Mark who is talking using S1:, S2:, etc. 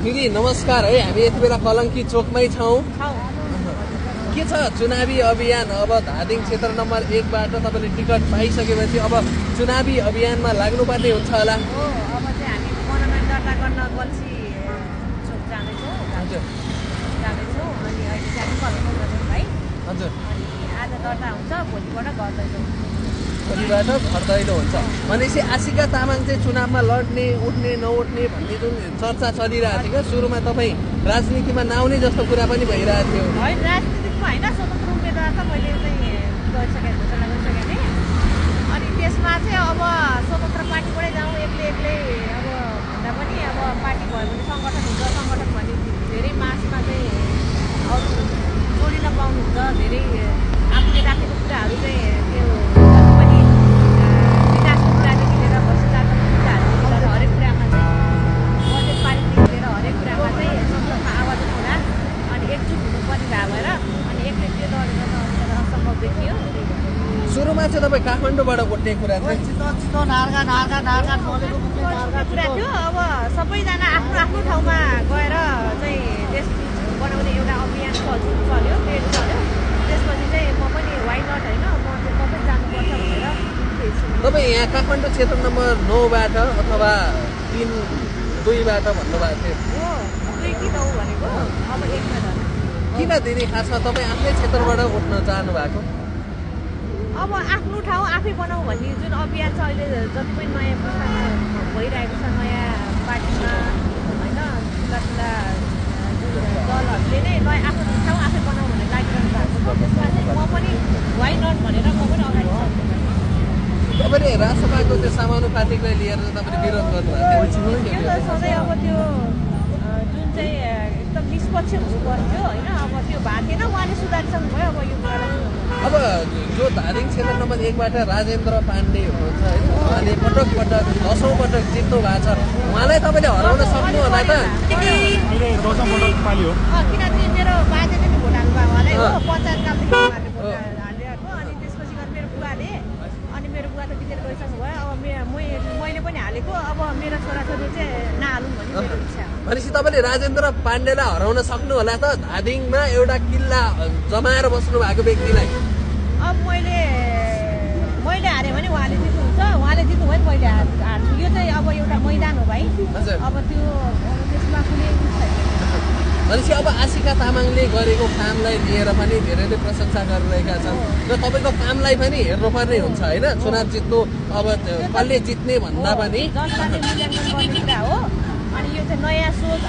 S1: दिदी नमस्कार है। हामी यति बेला कलङ्की चोकमै छौँ। के छ चुनावी अभियान? अब धादिङ क्षेत्र नम्बर 1 बाट तपाईँले टिकट पाइसकेपछि अब चुनावी अभियानमा लाग्नुपर्ने हुन्छ होला।
S2: अब चाहिँ हामी मनोनयन दर्ता गर्न गल्सी चोक जाँदैछौँ।
S1: हजुर
S2: जाँदैछौँ अनि अहिले चाहिँ हामी कलङ्की गर्छौँ भाइ।
S1: हजुर
S2: अनि आज दर्ता हुन्छ, भोलिबाट गर्दैछौँ।
S1: भोलिबाट घर दैलो हुन्छ भनेपछि आशिका तामाङ चाहिँ चुनावमा लड्ने उठ्ने नउठ्ने भन्ने जुन चर्चा चलिरहेको थियो क्या, सुरुमा तपाईँ राजनीतिमा नआउने जस्तो कुरा पनि भइरहेको थियो।
S2: होइन, राजनीतिकमा होइन, स्वतन्त्र उम्मेदवार त मैले चाहिँ गरिसकेँ, घोषणा गरिसकेँ नि। अनि त्यसमा चाहिँ अब स्वतन्त्र पार्टीबाटै जाउँ, एक्लै अब भन्दा पनि अब पार्टी भयो भने सङ्गठन हुन्छ, सङ्गठन भने धेरै मासमा चाहिँ अरू जोडिन पाउनुहुन्छ। धेरै आफूले राखेको कुराहरू चाहिँ त्यो जति पनि विकासको कुरादेखि लिएर भ्रष्टाचारको कुराहरूदेखि लिएर हरेक कुरामा चाहिँ बजेट पारिदेखि लिएर हरेक कुरामा चाहिँ संसदमा आवाज उठाउँदा अनि एकजुट हुनुपर्ने भए भएर अनि एक्लै त्यो लडेर त असम्भव देखियो।
S1: सुरुमा चाहिँ तपाईँ काठमाडौँबाट उठ्ने कुरा चाहिँ
S2: कुरा थियो। अब सबैजना आफ्नो आफ्नो ठाउँमा गएर चाहिँ देश बनाउने एउटा अभियान चल्यो, पेड चल्यो। त्यसपछि चाहिँ म पनि वाइ नट होइन, म पनि जानुपर्छ भनेर
S1: तपाईँ यहाँ काठमाडौँ क्षेत्र नम्बर 9 बाट अथवा 3-2 बाट भन्नुभएको थियो।
S2: हो 2 कि 9 भनेको अब 1 मा जानु।
S1: किन दिदी खासमा तपाईँ आफ्नै क्षेत्रबाट उठ्न चाहनु भएको?
S2: अब आफ्नो ठाउँ आफै बनाऊ भन्ने जुन अभियान छ अहिले, जति पनि नयाँ पुस्तामा भइरहेको छ नयाँ पार्टीमा होइन, ठुला दलहरूले नै नयाँ आफ्नो ठाउँ आफै बनाऊ भनेर लागिरहनु भएको छ। त्यसमा चाहिँ म पनि वाइ नट भनेर म पनि अगाडि बढ्छु।
S1: तपाईँले राजसभाको त्यो समानुपातिकलाई लिएर तपाईँले विरोध गर्नुभएको थियो।
S2: त्यो त सधैँ अब त्यो जुन चाहिँ एकदम निष्पक्ष हुनु पर्थ्यो होइन, अब त्यो भएको थिएन, उहाँले सुधारिसक्नु भयो। अब यो कुरालाई
S1: अब जो धादिङ क्षेत्र नम्बर 1 बाट राजेन्द्र पाण्डे हुनुहुन्छ है, उहाँले पटक 10औँ पटक जित्नु भएको छ। उहाँलाई तपाईँले हराउन सक्नु होला त?
S2: किनकि मेरो बाजेले नि भोट हाल्नु भयो उहाँलाई हो, पञ्चायतकालदेखि उहाँले भोट हालिरहेको। अनि त्यसपछि गएर मेरो बुवाले, अनि मेरो बुवा त बितेर गइसक्नु भयो। अब मैले पनि हालेको, अब मेरो छोराछोरी चाहिँ नहालौँ भन्ने मेरो इच्छा हो।
S1: भनेपछि तपाईँले राजेन्द्र पाण्डेलाई हराउन सक्नु होला त? धादिङमा एउटा किल्ला जमाएर बस्नु भएको व्यक्तिलाई।
S2: अब मैले हारेँ भने उहाँले जित्नुहुन्छ, उहाँले जित्नु भयो भने मैले हार्छु। यो चाहिँ अब एउटा मैदान हो भाइ। अब त्यसमा कुनै छैन।
S1: भनेपछि अब आशिका तामाङले गरेको कामलाई लिएर पनि धेरैले प्रशंसा गरिरहेका छन् र तपाईँको कामलाई पनि हेर्नुपर्ने हुन्छ होइन। चुनाव जित्नु अब कसले जित्ने भन्दा पनि
S2: जनताले मूल्याङ्कन गर्ने कुरा हो। अनि यो चाहिँ नयाँ सोच